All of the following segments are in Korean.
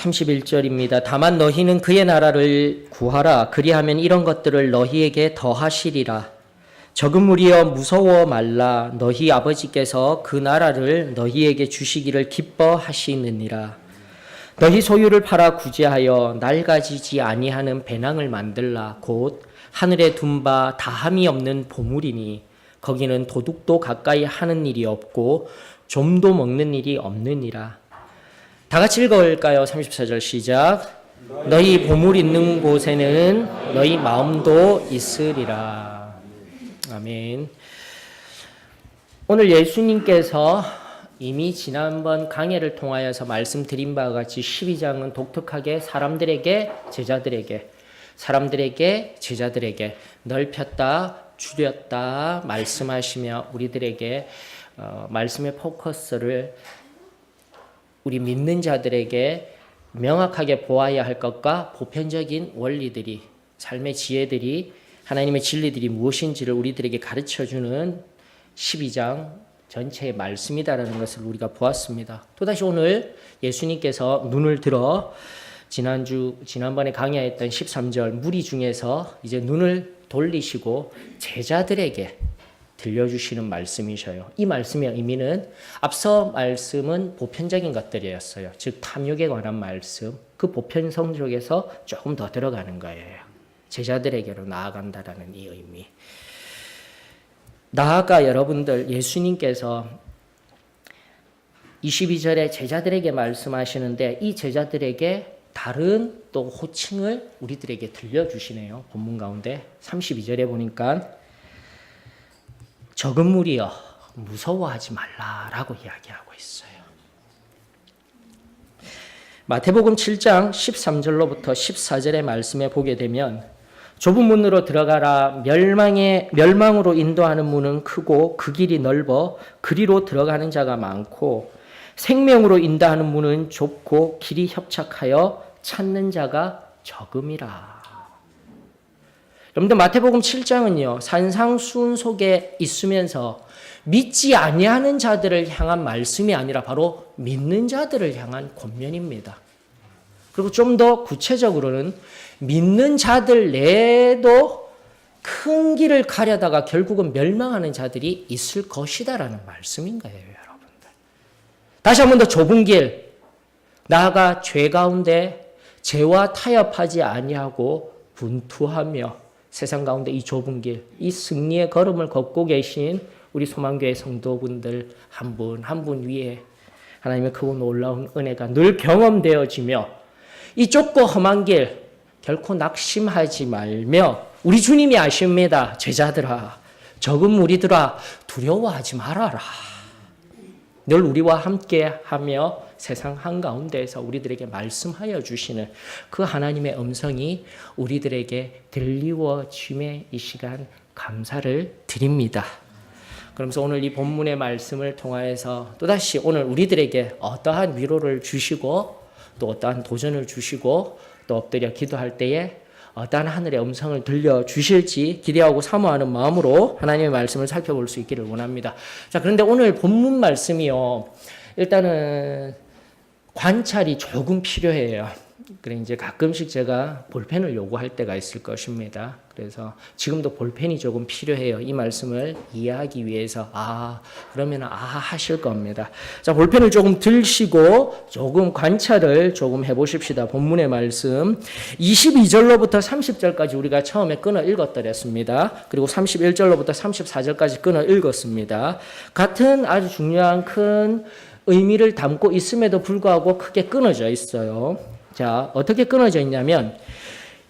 31절입니다. 다만 너희는 그의 나라를 구하라. 그리하면 이런 것들을 너희에게 더하시리라. 적은 무리여 무서워 말라. 너희 아버지께서 그 나라를 너희에게 주시기를 기뻐하시느니라. 너희 소유를 팔아 구제하여 낡아지지 아니하는 배낭을 만들라. 곧 하늘에 둔 바 다함이 없는 보물이니 거기는 도둑도 가까이 하는 일이 없고 좀도 먹는 일이 없느니라. 다 같이 읽어볼까요? 34절 시작. 너희 보물 있는 곳에는 너희 마음도 있으리라. 아멘. 오늘 예수님께서 이미 지난번 강해를 통하여서 말씀드린 바와 같이 12장은 독특하게 사람들에게 제자들에게 넓혔다 줄였다 말씀하시며 우리들에게 말씀의 포커스를 우리 믿는 자들에게 명확하게 보아야 할 것과 보편적인 원리들이 삶의 지혜들이 하나님의 진리들이 무엇인지를 우리들에게 가르쳐주는 12장 전체의 말씀이다라는 것을 우리가 보았습니다. 또다시 오늘 예수님께서 눈을 들어 지난번에 강의했던 13절 무리 중에서 이제 눈을 돌리시고 제자들에게 들려주시는 말씀이셔요. 이 말씀의 의미는 앞서 말씀은 보편적인 것들이었어요. 즉 탐욕에 관한 말씀, 그 보편성 속에서 조금 더 들어가는 거예요. 제자들에게로 나아간다라는 이 의미. 나아가 여러분들 예수님께서 22절에 제자들에게 말씀하시는데 이 제자들에게 다른 또 호칭을 우리들에게 들려주시네요. 본문 가운데 32절에 보니까 적은 무리여 무서워하지 말라라고 이야기하고 있어요. 마태복음 7장 13절로부터 14절의 말씀에 보게 되면 좁은 문으로 들어가라. 멸망으로 인도하는 문은 크고 그 길이 넓어 그리로 들어가는 자가 많고 생명으로 인도하는 문은 좁고 길이 협착하여 찾는 자가 적음이라. 여러분들 마태복음 7장은요. 산상수훈 속에 있으면서 믿지 아니하는 자들을 향한 말씀이 아니라 바로 믿는 자들을 향한 권면입니다. 그리고 좀 더 구체적으로는 믿는 자들 내에도 큰 길을 가려다가 결국은 멸망하는 자들이 있을 것이다라는 말씀인 거예요, 여러분들. 다시 한 번 더 좁은 길, 나아가 죄 가운데 죄와 타협하지 아니하고 분투하며 세상 가운데 이 좁은 길, 이 승리의 걸음을 걷고 계신 우리 소망교회 성도분들 한 분 한 분 위에 하나님의 크고 놀라운 은혜가 늘 경험되어지며 이 좁고 험한 길 결코 낙심하지 말며 우리 주님이 아십니다. 제자들아, 적은 무리들아, 두려워하지 말아라. 늘 우리와 함께하며 세상 한가운데에서 우리들에게 말씀하여 주시는 그 하나님의 음성이 우리들에게 들리워짐에 이 시간 감사를 드립니다. 그러면서 오늘 이 본문의 말씀을 통하여서 또다시 오늘 우리들에게 어떠한 위로를 주시고 또 어떠한 도전을 주시고 또 엎드려 기도할 때에 어떠한 하늘의 음성을 들려주실지 기대하고 사모하는 마음으로 하나님의 말씀을 살펴볼 수 있기를 원합니다. 자, 그런데 오늘 본문 말씀이요. 일단은 관찰이 조금 필요해요. 그래 이제 가끔씩 제가 볼펜을 요구할 때가 있을 것입니다. 그래서 지금도 볼펜이 조금 필요해요. 이 말씀을 이해하기 위해서 그러면 하실 겁니다. 자, 볼펜을 조금 들시고 조금 관찰을 조금 해보십시다. 본문의 말씀 22절로부터 30절까지 우리가 처음에 끊어 읽었더랬습니다. 그리고 31절로부터 34절까지 끊어 읽었습니다. 같은 아주 중요한 큰 의미를 담고 있음에도 불구하고 크게 끊어져 있어요. 자, 어떻게 끊어져 있냐면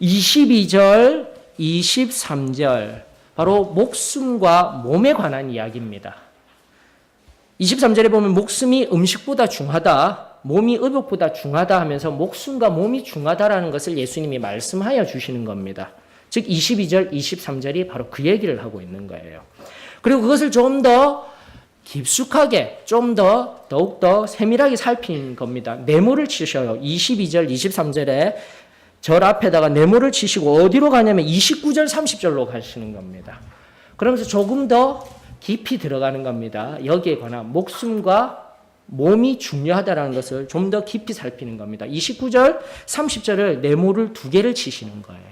22절, 23절 바로 목숨과 몸에 관한 이야기입니다. 23절에 보면 목숨이 음식보다 중하다, 몸이 의복보다 중하다 하면서 목숨과 몸이 중하다라는 것을 예수님이 말씀하여 주시는 겁니다. 즉 22절, 23절이 바로 그 얘기를 하고 있는 거예요. 그리고 그것을 좀 더 깊숙하게 좀 더 더욱더 세밀하게 살핀 겁니다. 네모를 치셔요. 22절, 23절에 절 앞에다가 네모를 치시고 어디로 가냐면 29절, 30절로 가시는 겁니다. 그러면서 조금 더 깊이 들어가는 겁니다. 여기에 관한 목숨과 몸이 중요하다는 것을 좀 더 깊이 살피는 겁니다. 29절, 30절을 네모를 2개를 치시는 거예요.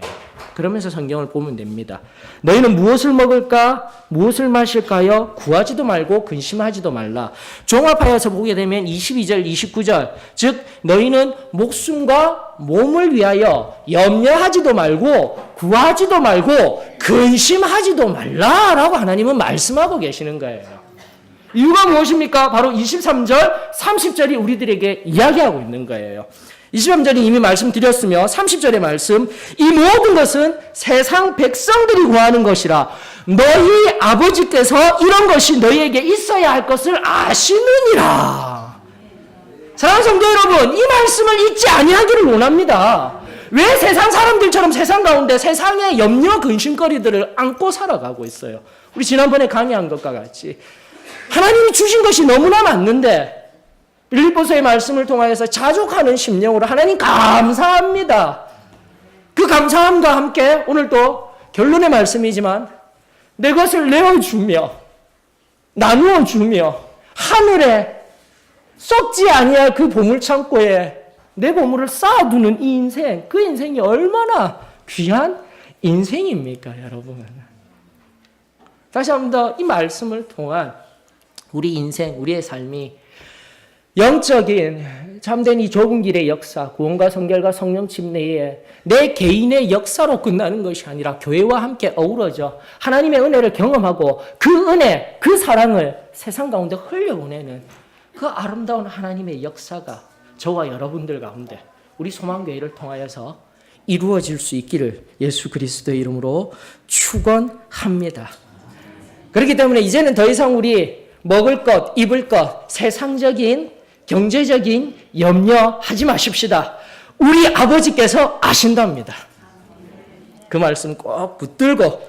그러면서 성경을 보면 됩니다. 너희는 무엇을 먹을까? 무엇을 마실까요? 구하지도 말고 근심하지도 말라. 종합하여서 보게 되면 22절, 29절, 즉 너희는 목숨과 몸을 위하여 염려하지도 말고 구하지도 말고 근심하지도 말라라고 하나님은 말씀하고 계시는 거예요. 이유가 무엇입니까? 바로 23절, 30절이 우리들에게 이야기하고 있는 거예요. 23절이 이미 말씀드렸으며 30절의 말씀, 이 모든 것은 세상 백성들이 구하는 것이라 너희 아버지께서 이런 것이 너희에게 있어야 할 것을 아시느니라. 사랑하는 성도 여러분, 이 말씀을 잊지 아니하기를 원합니다. 왜 세상 사람들처럼 세상 가운데 세상의 염려 근심거리들을 안고 살아가고 있어요? 우리 지난번에 강의한 것과 같이 하나님이 주신 것이 너무나 많는데 빌립보서의 말씀을 통하여서 자족하는 심령으로 하나님 감사합니다. 그 감사함과 함께 오늘도 결론의 말씀이지만 내 것을 내어주며 나누어 주며 하늘에 썩지 아니할 그 보물창고에 내 보물을 쌓아두는 이 인생, 그 인생이 얼마나 귀한 인생입니까, 여러분? 다시 한 번 더 이 말씀을 통한 우리 인생, 우리의 삶이 영적인 참된 이 좁은 길의 역사, 구원과 성결과 성령 침례에 내 개인의 역사로 끝나는 것이 아니라 교회와 함께 어우러져 하나님의 은혜를 경험하고 그 은혜, 그 사랑을 세상 가운데 흘려보내는 그 아름다운 하나님의 역사가 저와 여러분들 가운데 우리 소망교회를 통하여서 이루어질 수 있기를 예수 그리스도의 이름으로 축원합니다. 그렇기 때문에 이제는 더 이상 우리 먹을 것, 입을 것, 세상적인 경제적인 염려하지 마십시다. 우리 아버지께서 아신답니다. 그 말씀 꼭 붙들고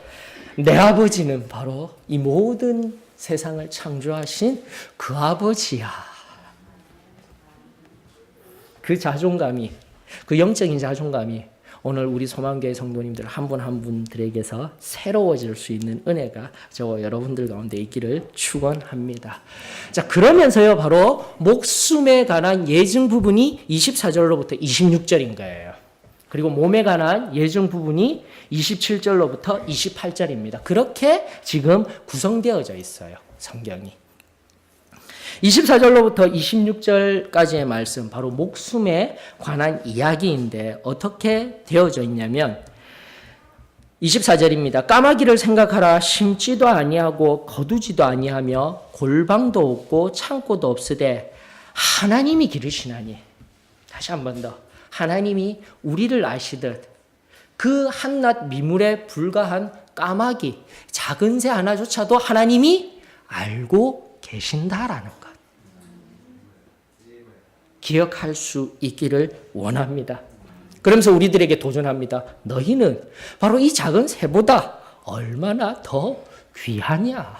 내 아버지는 바로 이 모든 세상을 창조하신 그 아버지야. 그 자존감이, 그 영적인 자존감이 오늘 우리 소망교회 성도님들 한 분 한 분들에게서 새로워질 수 있는 은혜가 저와 여러분들 가운데 있기를 축원합니다. 자, 그러면서요 바로 목숨에 관한 예증 부분이 24절로부터 26절인 거예요. 그리고 몸에 관한 예증 부분이 27절로부터 28절입니다. 그렇게 지금 구성되어져 있어요, 성경이. 24절로부터 26절까지의 말씀, 바로 목숨에 관한 이야기인데 어떻게 되어져 있냐면 24절입니다. 까마귀를 생각하라. 심지도 아니하고 거두지도 아니하며 골방도 없고 창고도 없으되 하나님이 기르시나니. 다시 한 번 더. 하나님이 우리를 아시듯 그 한낱 미물에 불과한 까마귀, 작은 새 하나조차도 하나님이 알고 계신다라는 것. 기억할 수 있기를 원합니다. 그러면서 우리들에게 도전합니다. 너희는 바로 이 작은 새보다 얼마나 더 귀하냐.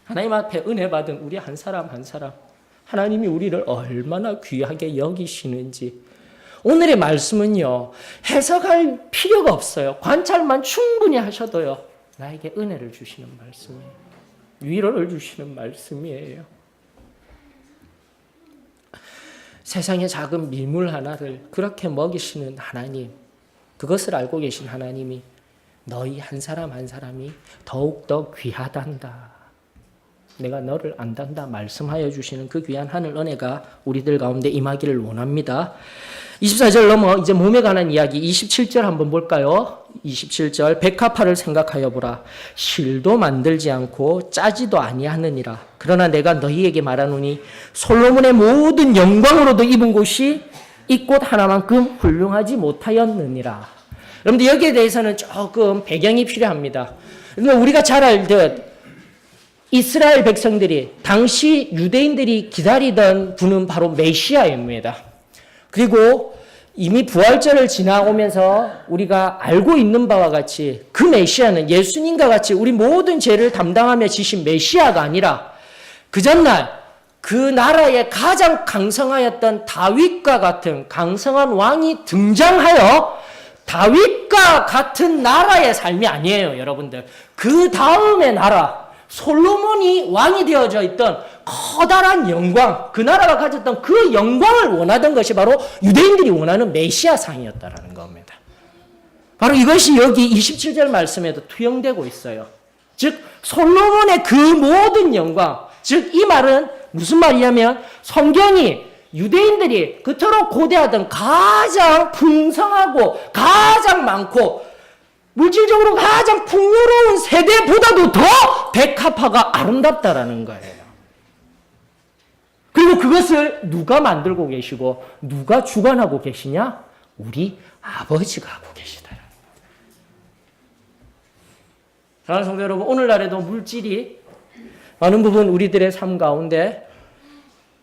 하나님 앞에 은혜 받은 우리 한 사람 한 사람, 하나님이 우리를 얼마나 귀하게 여기시는지 오늘의 말씀은요, 해석할 필요가 없어요. 관찰만 충분히 하셔도요, 나에게 은혜를 주시는 말씀이에요. 위로를 주시는 말씀이에요. 세상의 작은 밀물 하나를 그렇게 먹이시는 하나님, 그것을 알고 계신 하나님이 너희 한 사람 한 사람이 더욱더 귀하단다. 내가 너를 안단다 말씀하여 주시는 그 귀한 하늘 은혜가 우리들 가운데 임하기를 원합니다. 24절 넘어 이제 몸에 관한 이야기 27절 한번 볼까요? 27절 백합화를 생각하여 보라. 실도 만들지 않고 짜지도 아니하느니라. 그러나 내가 너희에게 말하노니 솔로몬의 모든 영광으로도 입은 곳이 이 꽃 하나만큼 훌륭하지 못하였느니라. 여러분들 여기에 대해서는 조금 배경이 필요합니다. 우리가 잘 알듯 이스라엘 백성들이 당시 유대인들이 기다리던 분은 바로 메시아입니다. 그리고 이미 부활절을 지나오면서 우리가 알고 있는 바와 같이 그 메시아는 예수님과 같이 우리 모든 죄를 담당하며 지신 메시아가 아니라 그 전날 그 나라의 가장 강성하였던 다윗과 같은 강성한 왕이 등장하여 다윗과 같은 나라의 삶이 아니에요, 여러분들. 그 다음의 나라, 솔로몬이 왕이 되어져 있던 커다란 영광, 그 나라가 가졌던 그 영광을 원하던 것이 바로 유대인들이 원하는 메시아상이었다라는 겁니다. 바로 이것이 여기 27절 말씀에도 투영되고 있어요. 즉 솔로몬의 그 모든 영광, 즉 이 말은 무슨 말이냐면 성경이 유대인들이 그토록 고대하던 가장 풍성하고 가장 많고 물질적으로 가장 풍요로운 세대보다도 더 백합화가 아름답다라는 거예요. 그리고 그것을 누가 만들고 계시고 누가 주관하고 계시냐? 우리 아버지가 하고 계시다. 사랑하는 성도 여러분, 오늘날에도 물질이 많은 부분 우리들의 삶 가운데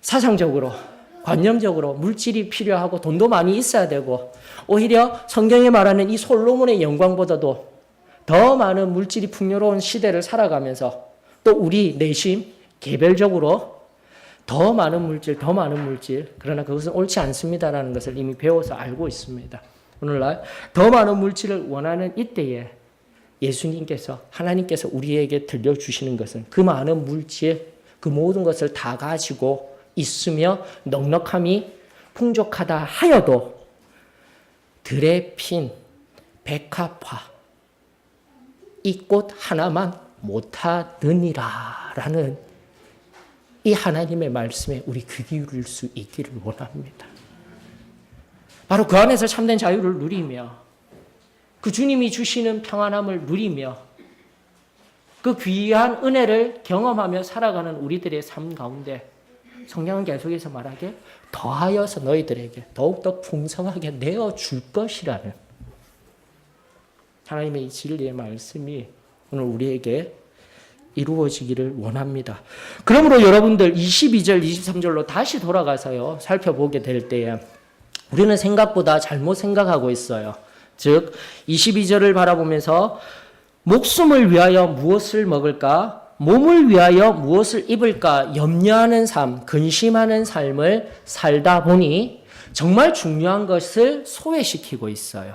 사상적으로, 관념적으로 물질이 필요하고 돈도 많이 있어야 되고 오히려 성경에 말하는 이 솔로몬의 영광보다도 더 많은 물질이 풍요로운 시대를 살아가면서 또 우리 내심 개별적으로 더 많은 물질, 그러나 그것은 옳지 않습니다라는 것을 이미 배워서 알고 있습니다. 오늘날 더 많은 물질을 원하는 이때에 예수님께서, 하나님께서 우리에게 들려주시는 것은 그 많은 물질, 그 모든 것을 다 가지고 있으며 넉넉함이 풍족하다 하여도 들에 핀 백합화 이 꽃 하나만 못하느니라 라는 이 하나님의 말씀에 우리 귀 기울일 수 있기를 원합니다. 바로 그 안에서 참된 자유를 누리며 그 주님이 주시는 평안함을 누리며 그 귀한 은혜를 경험하며 살아가는 우리들의 삶 가운데 성경은 계속해서 말하게 더하여서 너희들에게 더욱더 풍성하게 내어줄 것이라는 하나님의 이 진리의 말씀이 오늘 우리에게 이루어지기를 원합니다. 그러므로 여러분들 22절, 23절로 다시 돌아가서요 살펴보게 될 때에 우리는 생각보다 잘못 생각하고 있어요. 즉 22절을 바라보면서 목숨을 위하여 무엇을 먹을까? 몸을 위하여 무엇을 입을까? 염려하는 삶, 근심하는 삶을 살다 보니 정말 중요한 것을 소외시키고 있어요.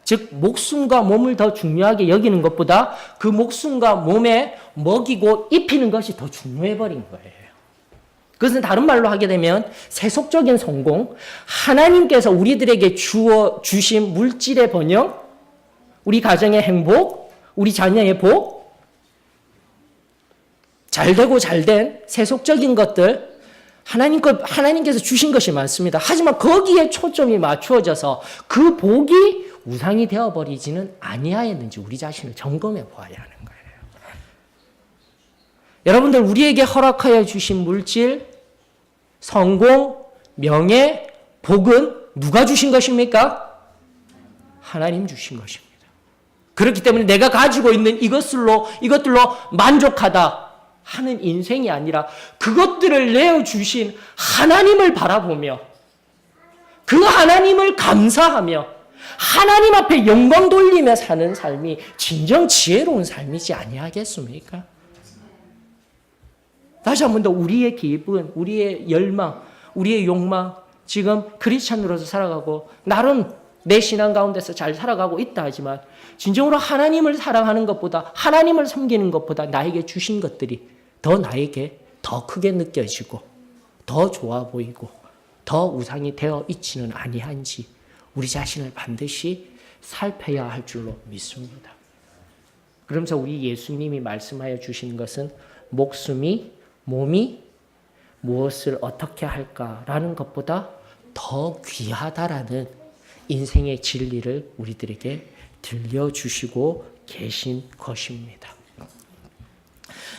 즉 목숨과 몸을 더 중요하게 여기는 것보다 그 목숨과 몸에 먹이고 입히는 것이 더 중요해버린 거예요. 그것은 다른 말로 하게 되면 세속적인 성공, 하나님께서 우리들에게 주신 물질의 번영, 우리 가정의 행복, 우리 자녀의 복, 잘되고 잘된 세속적인 것들, 하나님께서 주신 것이 많습니다. 하지만 거기에 초점이 맞추어져서 그 복이 우상이 되어버리지는 아니하였는지 우리 자신을 점검해 보아야 하는 거예요. 여러분들 우리에게 허락하여 주신 물질, 성공, 명예, 복은 누가 주신 것입니까? 하나님 주신 것입니다. 그렇기 때문에 내가 가지고 있는 이것들로 만족하다 하는 인생이 아니라 그것들을 내어주신 하나님을 바라보며 그 하나님을 감사하며 하나님 앞에 영광 돌리며 사는 삶이 진정 지혜로운 삶이지 아니하겠습니까? 다시 한 번 더 우리의 기분, 우리의 열망, 우리의 욕망, 지금 크리스찬으로서 살아가고 나름 내 신앙 가운데서 잘 살아가고 있다 하지만 진정으로 하나님을 사랑하는 것보다 하나님을 섬기는 것보다 나에게 주신 것들이 더 나에게 더 크게 느껴지고 더 좋아 보이고 더 우상이 되어 있지는 아니한지 우리 자신을 반드시 살펴야 할 줄로 믿습니다. 그러면서 우리 예수님이 말씀하여 주시는 것은 목숨이 몸이 무엇을 어떻게 할까라는 것보다 더 귀하다라는 인생의 진리를 우리들에게 들려주시고 계신 것입니다.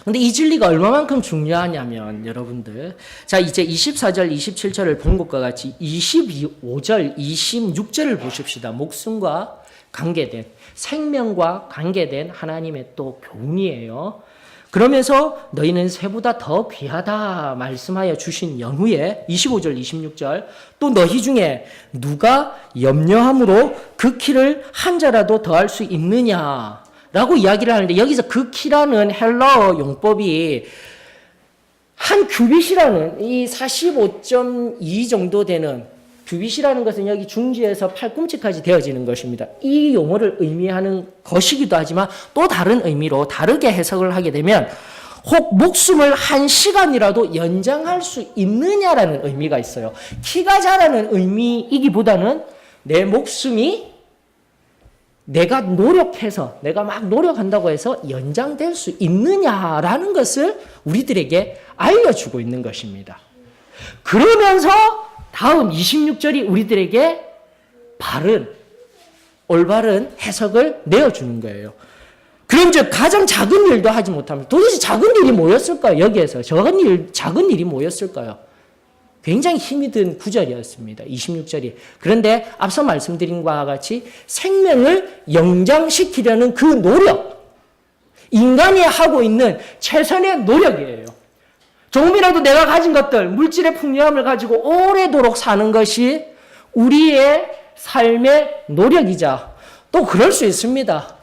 근데 이 진리가 얼마만큼 중요하냐면 여러분들 자 이제 24절 27절을 본 것과 같이 25절 26절을 보십시다. 목숨과 관계된 생명과 관계된 하나님의 또 교훈이에요. 그러면서 너희는 새보다 더 귀하다 말씀하여 주신 연후에 25절 26절 또 너희 중에 누가 염려함으로 그 키를 한 자라도 더할 수 있느냐 라고 이야기를 하는데 여기서 그 키라는 헬라어 용법이 한 규빗이라는 이 45.2 정도 되는 듀빗이라는 것은 여기 중지에서 팔꿈치까지 되어지는 것입니다. 이 용어를 의미하는 것이기도 하지만 또 다른 의미로 다르게 해석을 하게 되면 혹 목숨을 1시간이라도 연장할 수 있느냐라는 의미가 있어요. 키가 자라는 의미이기보다는 내 목숨이 내가 노력해서 내가 막 노력한다고 해서 연장될 수 있느냐라는 것을 우리들에게 알려주고 있는 것입니다. 그러면서 다음 26절이 우리들에게 올바른 해석을 내어주는 거예요. 그런즉 가장 작은 일도 하지 못하면 도대체 작은 일이 뭐였을까요? 여기에서 작은 일이 뭐였을까요? 굉장히 힘이 든 구절이었습니다. 26절이. 그런데 앞서 말씀드린 바와 같이 생명을 연장시키려는 그 노력, 인간이 하고 있는 최선의 노력이에요. 조금이라도 내가 가진 것들, 물질의 풍요함을 가지고 오래도록 사는 것이 우리의 삶의 노력이자 또 그럴 수 있습니다.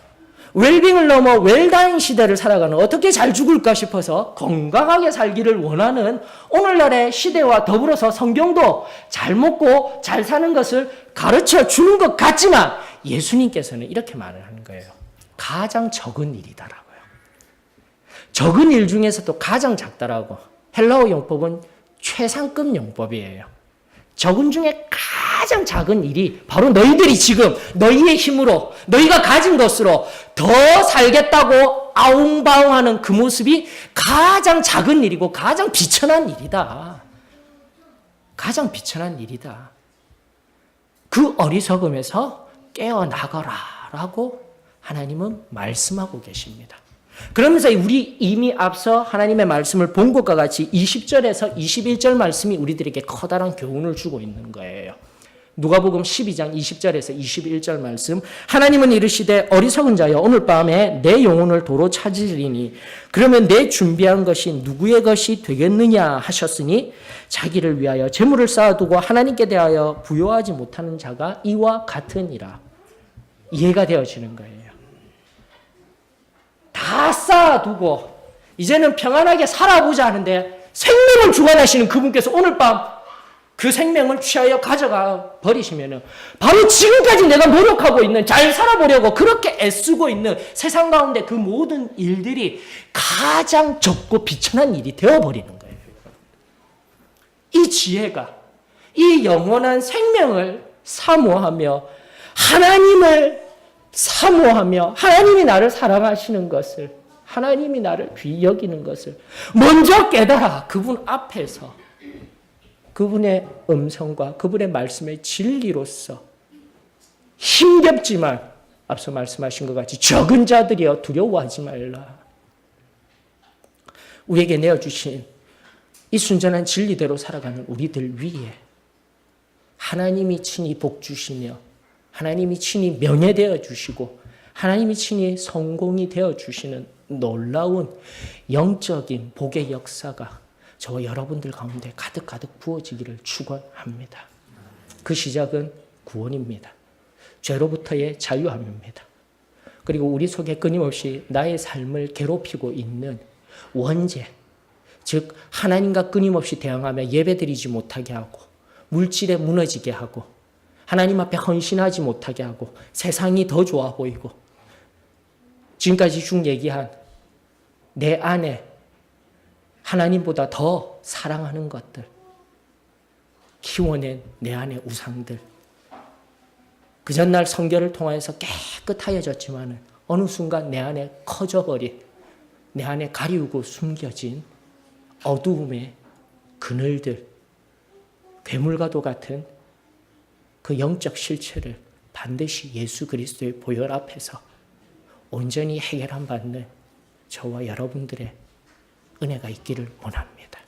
웰빙을 넘어 웰다잉 시대를 살아가는 어떻게 잘 죽을까 싶어서 건강하게 살기를 원하는 오늘날의 시대와 더불어서 성경도 잘 먹고 잘 사는 것을 가르쳐 주는 것 같지만 예수님께서는 이렇게 말을 하는 거예요. 가장 적은 일이다라고요. 적은 일 중에서도 가장 작다라고. 헬라어 용법은 최상급 용법이에요. 적은 중에 가장 작은 일이 바로 너희들이 지금 너희의 힘으로 너희가 가진 것으로 더 살겠다고 아웅바웅하는 그 모습이 가장 작은 일이고 가장 비천한 일이다. 가장 비천한 일이다. 그 어리석음에서 깨어나거라라고 하나님은 말씀하고 계십니다. 그러면서 우리 이미 앞서 하나님의 말씀을 본 것과 같이 20절에서 21절 말씀이 우리들에게 커다란 교훈을 주고 있는 거예요. 누가복음 12장 20절에서 21절 말씀. 하나님은 이르시되 어리석은 자여 오늘 밤에 내 영혼을 도로 찾으리니 그러면 내 준비한 것이 누구의 것이 되겠느냐 하셨으니 자기를 위하여 재물을 쌓아두고 하나님께 대하여 부요하지 못하는 자가 이와 같으니라. 이해가 되어지는 거예요. 다 쌓아두고 이제는 평안하게 살아보자 하는데 생명을 주관하시는 그분께서 오늘 밤 그 생명을 취하여 가져가 버리시면은 바로 지금까지 내가 노력하고 있는 잘 살아보려고 그렇게 애쓰고 있는 세상 가운데 그 모든 일들이 가장 적고 비천한 일이 되어버리는 거예요. 이 지혜가 이 영원한 생명을 사모하며 하나님을 사모하며 하나님이 나를 사랑하시는 것을 하나님이 나를 귀히 여기는 것을 먼저 깨달아 그분 앞에서 그분의 음성과 그분의 말씀의 진리로서 힘겹지만 앞서 말씀하신 것 같이 적은 자들이여 두려워하지 말라. 우리에게 내어주신 이 순전한 진리대로 살아가는 우리들 위에 하나님이 친히 복 주시며 하나님이 친히 명예되어 주시고 하나님이 친히 성공이 되어 주시는 놀라운 영적인 복의 역사가 저와 여러분들 가운데 가득가득 부어지기를 축원합니다. 그 시작은 구원입니다. 죄로부터의 자유함입니다. 그리고 우리 속에 끊임없이 나의 삶을 괴롭히고 있는 원죄, 즉 하나님과 끊임없이 대항하며 예배드리지 못하게 하고 물질에 무너지게 하고 하나님 앞에 헌신하지 못하게 하고 세상이 더 좋아 보이고 지금까지 쭉 얘기한 내 안에 하나님보다 더 사랑하는 것들, 키워낸 내 안의 우상들, 그 전날 성결을 통해서 깨끗하여졌지만 어느 순간 내 안에 커져버린, 내 안에 가리우고 숨겨진 어두움의 그늘들, 괴물과도 같은 그 영적 실체를 반드시 예수 그리스도의 보혈 앞에서 온전히 해결함 받는 저와 여러분들의 은혜가 있기를 원합니다.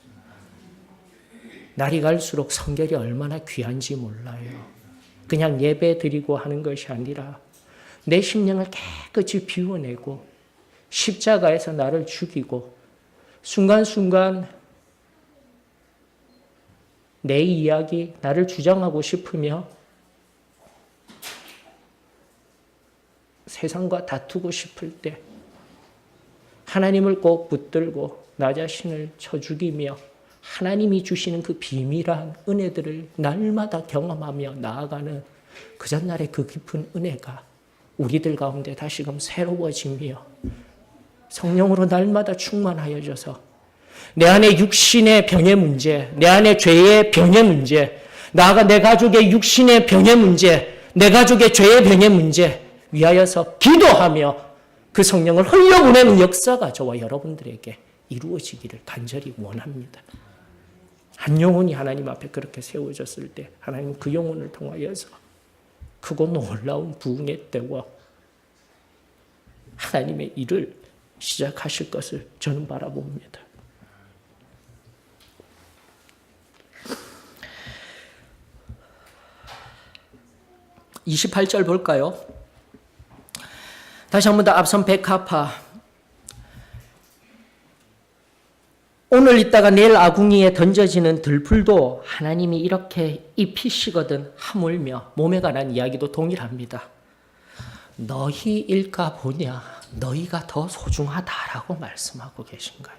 날이 갈수록 성결이 얼마나 귀한지 몰라요. 그냥 예배 드리고 하는 것이 아니라 내 심령을 깨끗이 비워내고 십자가에서 나를 죽이고 순간순간 내 이야기, 나를 주장하고 싶으며 세상과 다투고 싶을 때 하나님을 꼭 붙들고 나 자신을 쳐 죽이며 하나님이 주시는 그 비밀한 은혜들을 날마다 경험하며 나아가는 그 전날의 그 깊은 은혜가 우리들 가운데 다시금 새로워지며 성령으로 날마다 충만하여져서 내 안에 육신의 병의 문제, 내 안에 죄의 병의 문제, 나아가 내 가족의 육신의 병의 문제, 내 가족의 죄의 병의 문제 위하여서 기도하며 그 성령을 흘려보내는 역사가 저와 여러분들에게 이루어지기를 간절히 원합니다. 한 영혼이 하나님 앞에 그렇게 세워졌을 때 하나님 그 영혼을 통하여서 크고 놀라운 부흥의 때와 하나님의 일을 시작하실 것을 저는 바라봅니다. (28절) 볼까요? 다시 한 번 더 앞선 백합화. 오늘 있다가 내일 아궁이에 던져지는 들풀도 하나님이 이렇게 입히시거든 하물며 몸에 관한 이야기도 동일합니다. 너희 일까 보냐, 너희가 더 소중하다라고 말씀하고 계신 거예요.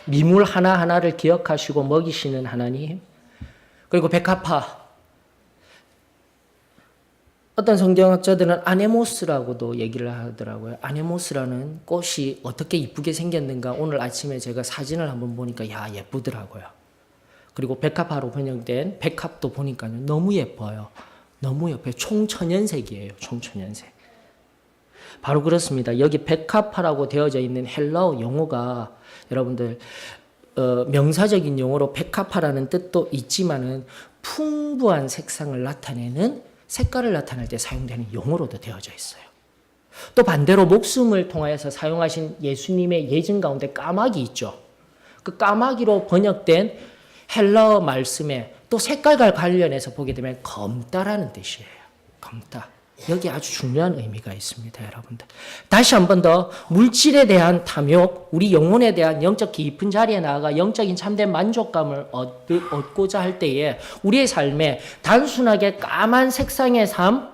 미물 하나하나를 기억하시고 먹이시는 하나님, 그리고 백합화. 어떤 성경학자들은 아네모스라고도 얘기를 하더라고요. 아네모스라는 꽃이 어떻게 이쁘게 생겼는가 오늘 아침에 제가 사진을 한번 보니까 야 예쁘더라고요. 그리고 백합화로 번역된 백합도 보니까요 너무 예뻐요. 너무 예뻐요. 총천연색이에요. 총천연색. 바로 그렇습니다. 여기 백합화라고 되어져 있는 헬라어 용어가 여러분들 명사적인 용어로 백합화라는 뜻도 있지만은 풍부한 색상을 나타내는 색깔을 나타낼 때 사용되는 용어로도 되어져 있어요. 또 반대로 목숨을 통하여서 사용하신 예수님의 예증 가운데 까마귀 있죠. 그 까마귀로 번역된 헬라어 말씀에 또 색깔과 관련해서 보게 되면 검다라는 뜻이에요. 검다. 여기 아주 중요한 의미가 있습니다, 여러분들. 다시 한 번 더 물질에 대한 탐욕, 우리 영혼에 대한 영적 깊은 자리에 나아가 영적인 참된 만족감을 얻고자 할 때에 우리의 삶에 단순하게 까만 색상의 삶,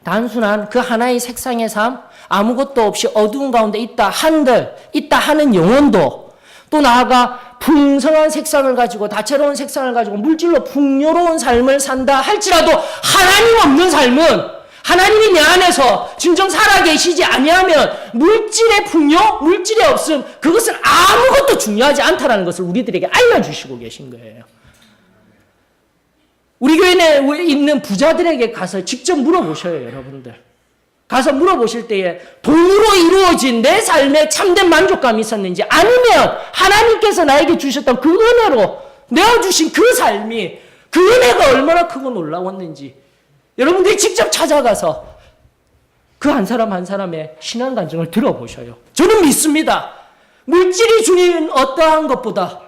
단순한 그 하나의 색상의 삶, 아무것도 없이 어두운 가운데 있다 하는 영혼도 또 나아가 풍성한 색상을 가지고 다채로운 색상을 가지고 물질로 풍요로운 삶을 산다 할지라도 하나님 없는 삶은 하나님이 내 안에서 진정 살아계시지 아니하면 물질의 풍요, 물질의 없음, 그것은 아무것도 중요하지 않다는 것을 우리들에게 알려주시고 계신 거예요. 우리 교회에 있는 부자들에게 가서 직접 물어보셔요, 여러분들. 가서 물어보실 때에 돈으로 이루어진 내 삶에 참된 만족감이 있었는지 아니면 하나님께서 나에게 주셨던 그 은혜로 내어주신 그 삶이 그 은혜가 얼마나 크고 놀라웠는지 여러분들이 직접 찾아가서 그 한 사람 한 사람의 신앙 간증을 들어보셔요. 저는 믿습니다. 물질이 주는 어떠한 것보다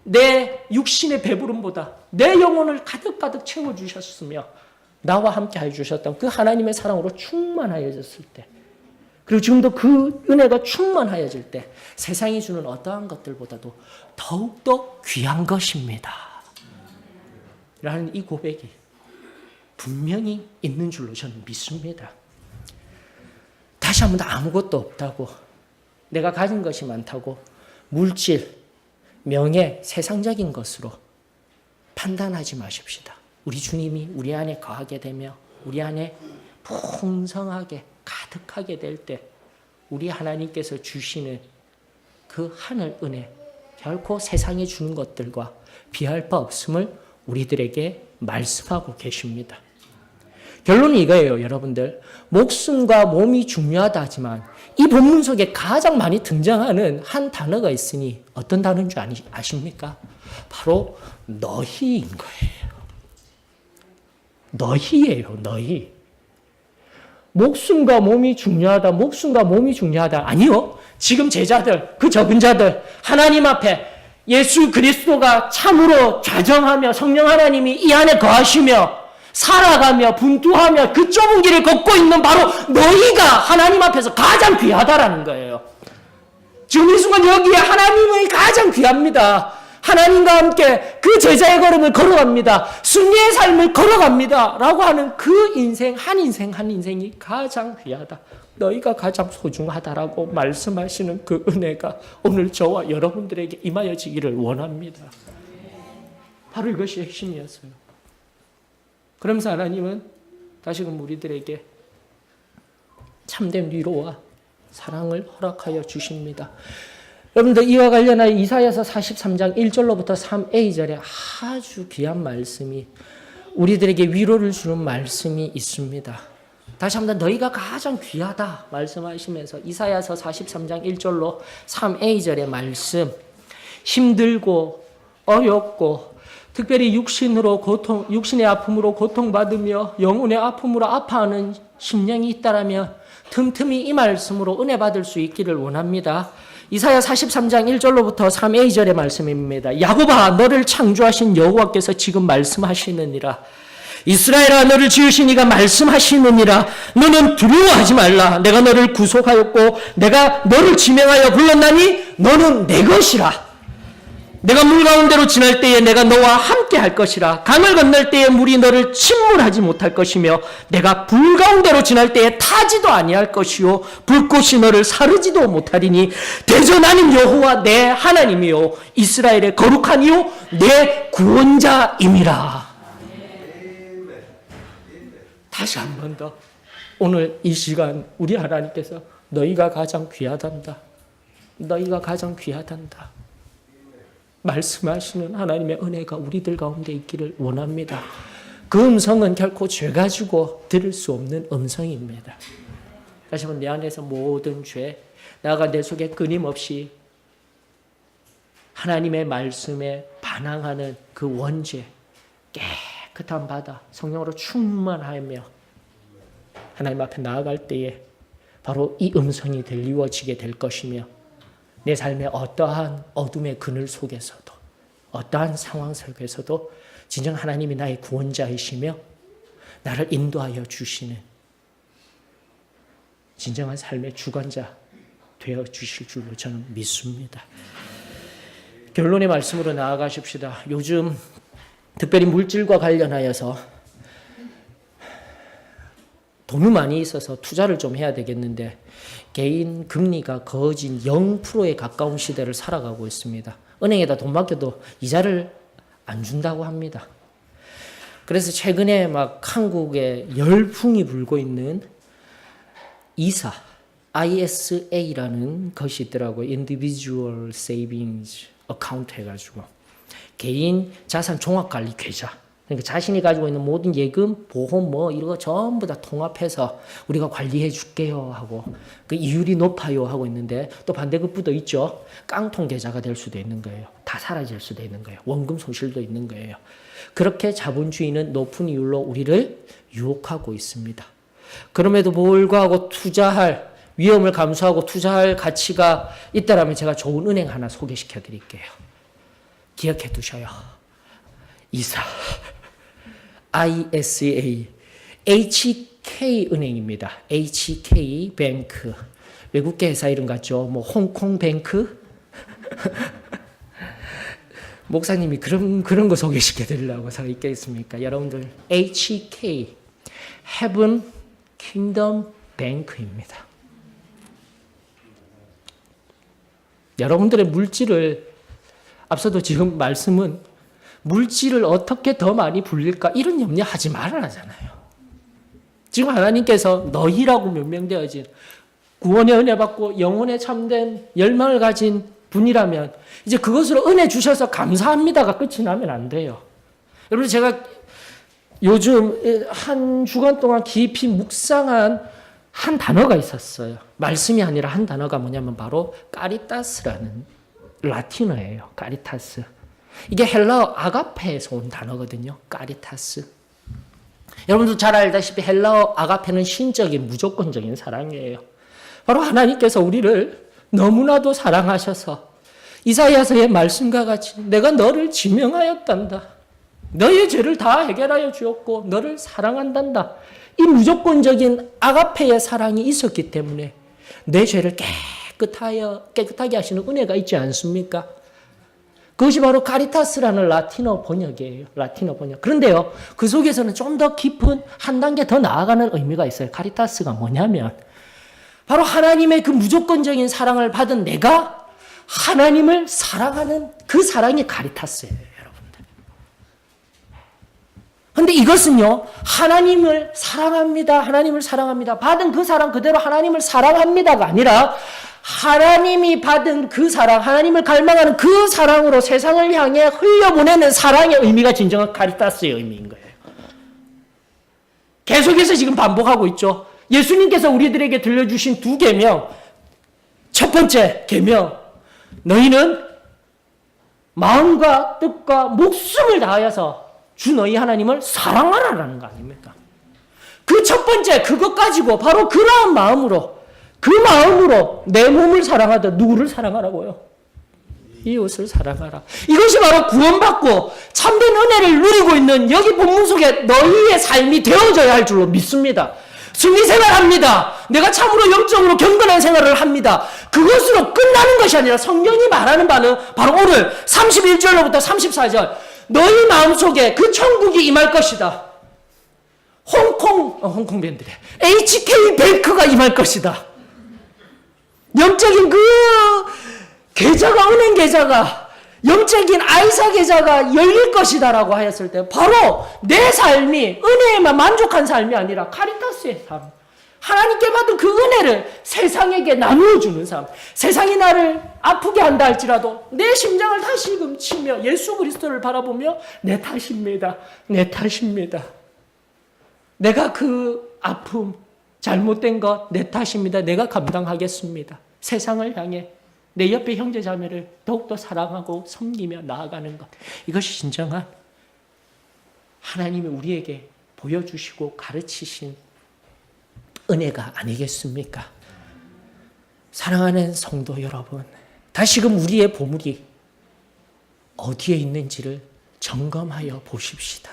내 육신의 배부름보다 내 영혼을 가득가득 채워주셨으며 나와 함께 해주셨던 그 하나님의 사랑으로 충만하여졌을 때 그리고 지금도 그 은혜가 충만하여질 때 세상이 주는 어떠한 것들보다도 더욱더 귀한 것입니다. 라는 이 고백이 분명히 있는 줄로 저는 믿습니다. 다시 한 번 더 아무것도 없다고 내가 가진 것이 많다고 물질, 명예, 세상적인 것으로 판단하지 마십시다. 우리 주님이 우리 안에 거하게 되며 우리 안에 풍성하게 가득하게 될 때 우리 하나님께서 주시는 그 하늘 은혜 결코 세상이 주는 것들과 비할 바 없음을 우리들에게 말씀하고 계십니다. 결론이 이거예요, 여러분들. 목숨과 몸이 중요하다 하지만 이 본문 속에 가장 많이 등장하는 한 단어가 있으니 어떤 단어인 줄 아십니까? 바로 너희인 거예요. 너희예요, 너희. 목숨과 몸이 중요하다, 목숨과 몸이 중요하다. 아니요. 지금 제자들, 그 적은 자들, 하나님 앞에 예수 그리스도가 참으로 좌정하며 성령 하나님이 이 안에 거하시며 살아가며 분투하며 그 좁은 길을 걷고 있는 바로 너희가 하나님 앞에서 가장 귀하다라는 거예요. 지금 이 순간 여기에 하나님이 가장 귀합니다. 하나님과 함께 그 제자의 걸음을 걸어갑니다. 승리의 삶을 걸어갑니다. 라고 하는 그 인생, 한 인생이 가장 귀하다. 너희가 가장 소중하다라고 말씀하시는 그 은혜가 오늘 저와 여러분들에게 임하여지기를 원합니다. 바로 이것이 핵심이었어요. 그러면서 하나님은 다시금 우리들에게 참된 위로와 사랑을 허락하여 주십니다. 여러분들 이와 관련하여 이사야서 43장 1절로부터 3a절에 아주 귀한 말씀이 우리들에게 위로를 주는 말씀이 있습니다. 다시 한번 너희가 가장 귀하다 말씀하시면서 이사야서 43장 1절로 3a절의 말씀, 힘들고 어렵고 특별히 육신의 아픔으로 고통받으며 영혼의 아픔으로 아파하는 심령이 있다라면 틈틈이 이 말씀으로 은혜 받을 수 있기를 원합니다. 이사야 43장 1절로부터 3a절의 말씀입니다. 야곱아, 너를 창조하신 여호와께서 지금 말씀하시느니라. 이스라엘아, 너를 지으신 이가 말씀하시느니라. 너는 두려워하지 말라. 내가 너를 구속하였고 내가 너를 지명하여 불렀나니 너는 내 것이라. 내가 물 가운데로 지날 때에 내가 너와 함께 할 것이라. 강을 건널 때에 물이 너를 침몰하지 못할 것이며 내가 불 가운데로 지날 때에 타지도 아니할 것이요 불꽃이 너를 사르지도 못하리니 대저 나는 여호와 내 하나님이요 이스라엘의 거룩한 이요 내 구원자임이라. 다시 한 번 더 오늘 이 시간 우리 하나님께서 너희가 가장 귀하단다. 너희가 가장 귀하단다. 말씀하시는 하나님의 은혜가 우리들 가운데 있기를 원합니다. 그 음성은 결코 죄 가지고 들을 수 없는 음성입니다. 다시 한번 내 안에서 모든 죄, 나아가 내 속에 끊임없이 하나님의 말씀에 반항하는 그 원죄, 깨끗한 바다, 성령으로 충만하며 하나님 앞에 나아갈 때에 바로 이 음성이 들리워지게 될 것이며 내 삶의 어떠한 어둠의 그늘 속에서도 어떠한 상황 속에서도 진정 하나님이 나의 구원자이시며 나를 인도하여 주시는 진정한 삶의 주관자 되어 주실 줄로 저는 믿습니다. 결론의 말씀으로 나아가십시다. 요즘 특별히 물질과 관련하여서 돈이 많이 있어서 투자를 좀 해야 되겠는데 개인 금리가 거진 0%에 가까운 시대를 살아가고 있습니다. 은행에다 돈 맡겨도 이자를 안 준다고 합니다. 그래서 최근에 막 한국에 열풍이 불고 있는 이사, ISA라는 것이 있더라고요. Individual Savings Account 해가지고 개인 자산 종합관리 계좌. 그러니까 자신이 가지고 있는 모든 예금, 보험 이런 거 전부 다 통합해서 우리가 관리해 줄게요 하고 그 이율이 높아요 하고 있는데 또 반대급부도 있죠. 깡통 계좌가 될 수도 있는 거예요. 다 사라질 수도 있는 거예요. 원금 손실도 있는 거예요. 그렇게 자본주의는 높은 이율로 우리를 유혹하고 있습니다. 그럼에도 불구하고 투자할 위험을 감수하고 투자할 가치가 있다라면 제가 좋은 은행 하나 소개시켜 드릴게요. 기억해 두셔요. 이사, ISA, HK은행입니다. HK뱅크. 외국계 회사 이름 같죠? 홍콩뱅크? 목사님이 그런 거 소개시켜 드리려고 서 있겠습니까? 여러분들, HK, Heaven Kingdom Bank입니다. 여러분들의 물질을, 앞서도 지금 말씀은 물질을 어떻게 더 많이 불릴까 이런 염려하지 말아라잖아요. 지금 하나님께서 너희라고 명명되어진 구원의 은혜 받고 영혼에 참된 열망을 가진 분이라면 이제 그것으로 은혜 주셔서 감사합니다가 끝이 나면 안 돼요. 여러분 제가 요즘 한 주간 동안 깊이 묵상한 한 단어가 있었어요. 말씀이 아니라 한 단어가 뭐냐면 바로 까리타스라는 라틴어예요. 까리타스. 이게 헬라어 아가페에서 온 단어거든요. 까리타스. 여러분도 잘 알다시피 헬라어 아가페는 신적인 무조건적인 사랑이에요. 바로 하나님께서 우리를 너무나도 사랑하셔서 이사야서의 말씀과 같이 내가 너를 지명하였단다. 너의 죄를 다 해결하여 주었고 너를 사랑한단다. 이 무조건적인 아가페의 사랑이 있었기 때문에 내 죄를 깨끗하게 하시는 은혜가 있지 않습니까? 그것이 바로 카리타스라는 라틴어 번역이에요. 라틴어 번역. 그런데요, 그 속에서는 좀 더 깊은 한 단계 더 나아가는 의미가 있어요. 카리타스가 뭐냐면 바로 하나님의 그 무조건적인 사랑을 받은 내가 하나님을 사랑하는 그 사랑이 카리타스예요, 여러분들. 근데 이것은요, 하나님을 사랑합니다. 받은 그 사랑 그대로 하나님을 사랑합니다가 아니라 하나님이 받은 그 사랑, 하나님을 갈망하는 그 사랑으로 세상을 향해 흘려보내는 사랑의 의미가 진정한 카리타스의 의미인 거예요. 계속해서 지금 반복하고 있죠. 예수님께서 우리들에게 들려주신 두 계명. 첫 번째 계명, 너희는 마음과 뜻과 목숨을 다하여서 주 너희 하나님을 사랑하라라는 거 아닙니까? 그 첫 번째 그것 가지고 바로 그러한 마음으로, 그 마음으로 내 몸을 사랑하듯 누구를 사랑하라고요? 이웃을 사랑하라. 이것이 바로 구원받고 참된 은혜를 누리고 있는 여기 본문 속에 너희의 삶이 되어져야 할 줄로 믿습니다. 승리 생활합니다. 내가 참으로 영적으로 경건한 생활을 합니다. 그것으로 끝나는 것이 아니라 성경이 말하는 바는 바로 오늘 31절로부터 34절, 너희 마음속에 그 천국이 임할 것이다. 홍콩 밴드래. HK뱅크가 임할 것이다. 영적인 그 계좌가, 은행 계좌가, 영적인 아이사 계좌가 열릴 것이다라고 하였을 때 바로 내 삶이 은혜에만 만족한 삶이 아니라 카리타스의 삶, 하나님께 받은 그 은혜를 세상에게 나누어주는 삶. 세상이 나를 아프게 한다 할지라도 내 심장을 다시금 치며 예수 그리스도를 바라보며 내 탓입니다. 내가 그 아픔, 잘못된 것 내 탓입니다. 내가 감당하겠습니다. 세상을 향해 내 옆에 형제 자매를 더욱더 사랑하고 섬기며 나아가는 것, 이것이 진정한 하나님이 우리에게 보여주시고 가르치신 은혜가 아니겠습니까? 사랑하는 성도 여러분, 다시금 우리의 보물이 어디에 있는지를 점검하여 보십시다.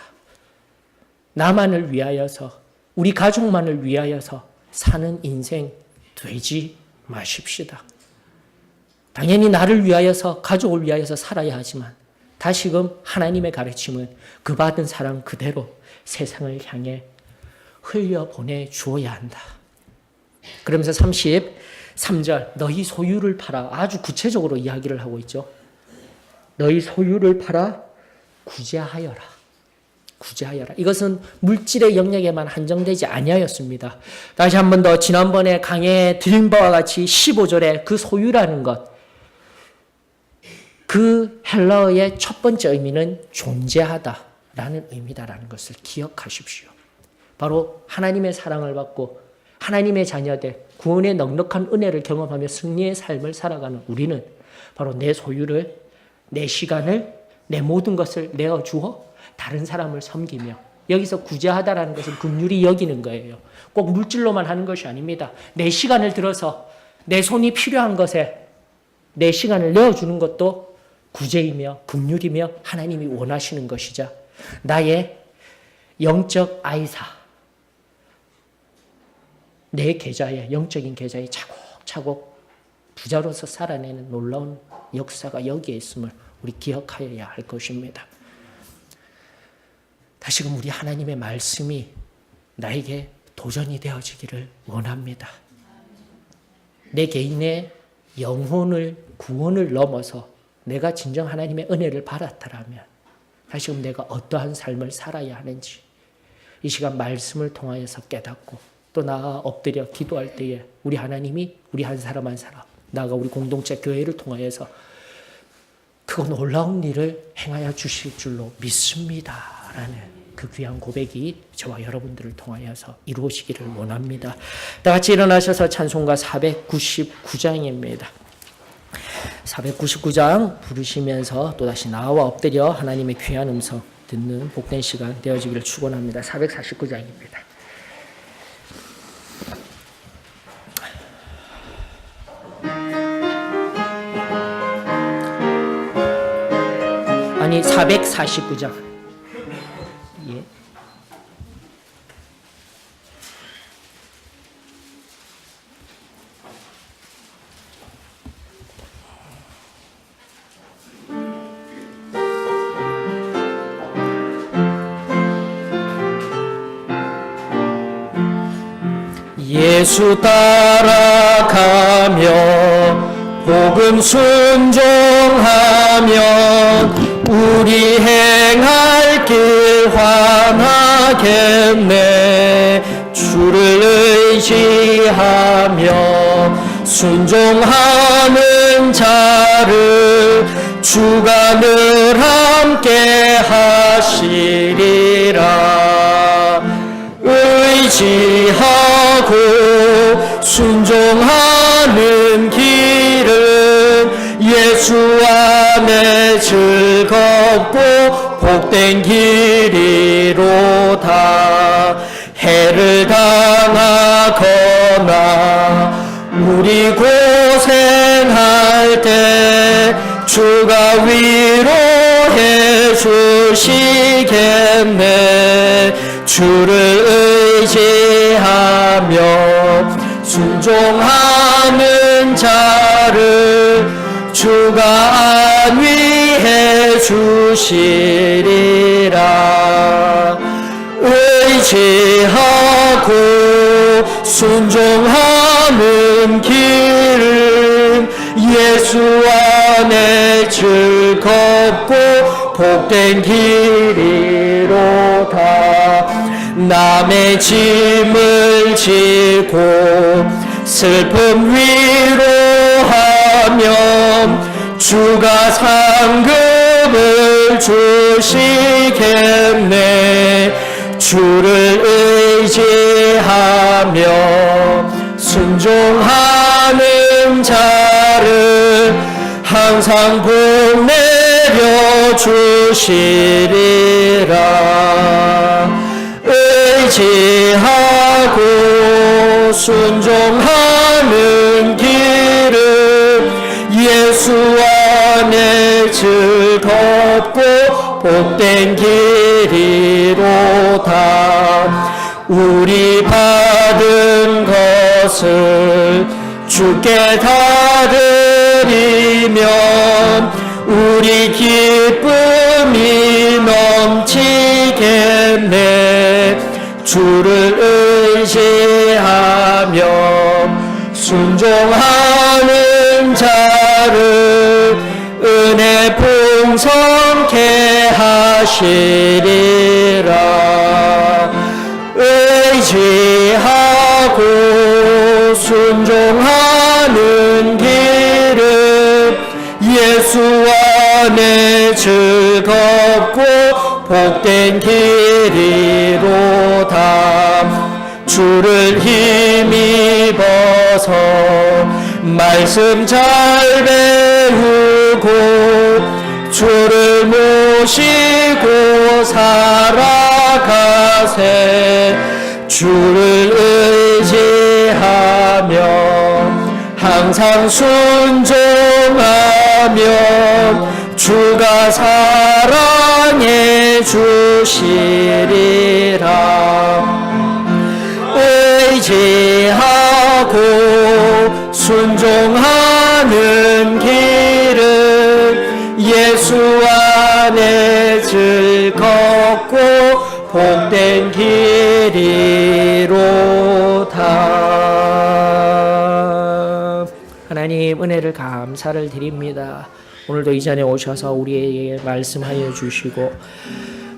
나만을 위하여서, 우리 가족만을 위하여서 사는 인생 되지 마십시다. 당연히 나를 위하여서, 가족을 위하여서 살아야 하지만 다시금 하나님의 가르침은 그 받은 사랑 그대로 세상을 향해 흘려보내 주어야 한다. 그러면서 33절, 너희 소유를 팔아, 아주 구체적으로 이야기를 하고 있죠. 너희 소유를 팔아 구제하여라. 이것은 물질의 영역에만 한정되지 아니하였습니다. 다시 한 번 더, 지난번에 강해 드린 바와 같이 15절에 그 소유라는 것, 그 헬라어의 첫 번째 의미는 존재하다라는 의미다라는 것을 기억하십시오. 바로 하나님의 사랑을 받고 하나님의 자녀들, 구원의 넉넉한 은혜를 경험하며 승리의 삶을 살아가는 우리는 바로 내 소유를, 내 시간을, 내 모든 것을 내어주어 다른 사람을 섬기며, 여기서 구제하다라는 것은 긍휼히 여기는 거예요. 꼭 물질로만 하는 것이 아닙니다. 내 시간을 들어서 내 손이 필요한 것에 내 시간을 내어주는 것도 구제이며 긍휼이며 하나님이 원하시는 것이자, 나의 영적 아이사, 내 계좌에, 영적인 계좌에 차곡차곡 부자로서 살아내는 놀라운 역사가 여기에 있음을 우리 기억하여야 할 것입니다. 다시금 우리 하나님의 말씀이 나에게 도전이 되어지기를 원합니다. 내 개인의 영혼을, 구원을 넘어서 내가 진정 하나님의 은혜를 받았다라면 다시금 내가 어떠한 삶을 살아야 하는지 이 시간 말씀을 통하여서 깨닫고, 또 나아가 엎드려 기도할 때에 우리 하나님이 우리 한 사람 한 사람, 나아가 우리 공동체 교회를 통하여서 그 놀라운 일을 행하여 주실 줄로 믿습니다라는 그 귀한 고백이 저와 여러분들을 통하여서 이루어지기를 원합니다. 다 같이 일어나셔서 찬송가 499장입니다. 499장 부르시면서 또다시 나와 엎드려 하나님의 귀한 음성 듣는 복된 시간 되어지기를 축원합니다. 449장입니다. 아니 449장. 예. 예수 따라가며 복음 순종하면 우리 행할 길 환하겠네. 주를 의지하며 순종하는 자를 주가 늘 함께 하시리라. 의지하고 순종하는 길은 예수 안에 즐겁고 복된 길이로다. 해를 당하거나 우리 고생할 때 주가 위로해 주시겠네. 주를 의지하며 순종하는 자를 주가 안위해 주시리라. 의지하고 순종하는 길은 예수 안에 즐겁고 복된 길이로다. 남의 짐을 지고 슬픔 위로하면 주가 상급을 주시겠네. 주를 의지하며 순종하는 자를 항상 복 내려 주시리라. 의지하고 순종하는 길은 예수 안에 즐겁고 복된 길이로다. 우리 받은 것을 주께 다 드리면 우리 기쁨이 넘치겠네. 주를 의지하며 순종하는 자를 은혜 풍성케 하시리라. 의지하고 순종하는 길은 예수 안에 즐겁고 복된 길이로다. 주를 힘입어서 말씀 잘 배우고 주를 모시고 살아가세. 주를 의지하며 항상 순종하며 주가 사랑해 주시리라. 의지하고 순종하는 길은 예수 안에 즐겁고 복된 길이로다. 하나님 은혜를 감사를 드립니다. 오늘도 이 자리에 오셔서 우리에게 말씀하여 주시고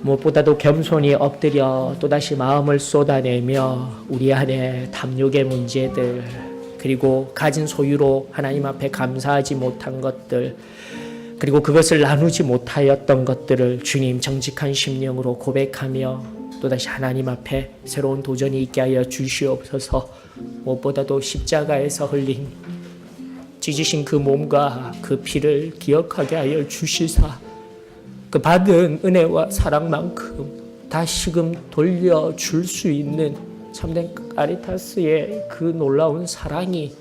무엇보다도 겸손히 엎드려 또다시 마음을 쏟아내며 우리 안에 탐욕의 문제들 그리고 가진 소유로 하나님 앞에 감사하지 못한 것들 그리고 그것을 나누지 못하였던 것들을 주님 정직한 심령으로 고백하며 또다시 하나님 앞에 새로운 도전이 있게 하여 주시옵소서. 무엇보다도 십자가에서 흘린 찢으신 그 몸과 그 피를 기억하게 하여 주시사 그 받은 은혜와 사랑만큼 다시금 돌려줄 수 있는 참된 카리타스의 그 놀라운 사랑이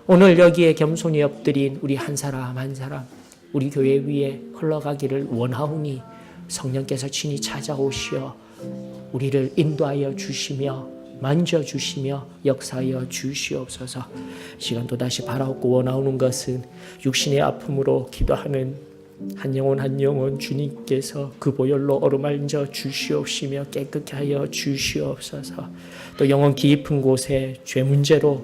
오늘 여기에 겸손히 엎드린 우리 한 사람 한 사람 우리 교회 위에 흘러가기를 원하오니 성령께서 친히 찾아오시어 우리를 인도하여 주시며 만져주시며 역사하여 주시옵소서. 시간 또다시 바라옵고 원하오는 것은 육신의 아픔으로 기도하는 한 영혼 주님께서 그 보혈로 어루만져 주시옵시며 깨끗게 하여 주시옵소서. 또 영혼 깊은 곳에 죄 문제로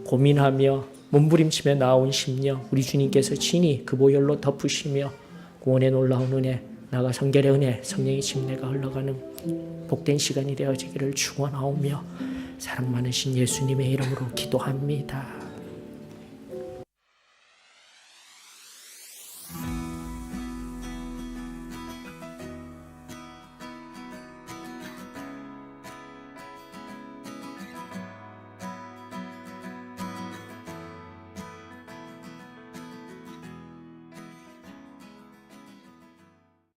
고민하며 몸부림치며 나온 심령 우리 주님께서 친히 그 보혈로 덮으시며 구원의 놀라운 은혜 나가 성결의 은혜 성령의 침례가 흘러가는 복된 시간이 되어지기를 축원하오며 사랑 많으신 예수님의 이름으로 기도합니다.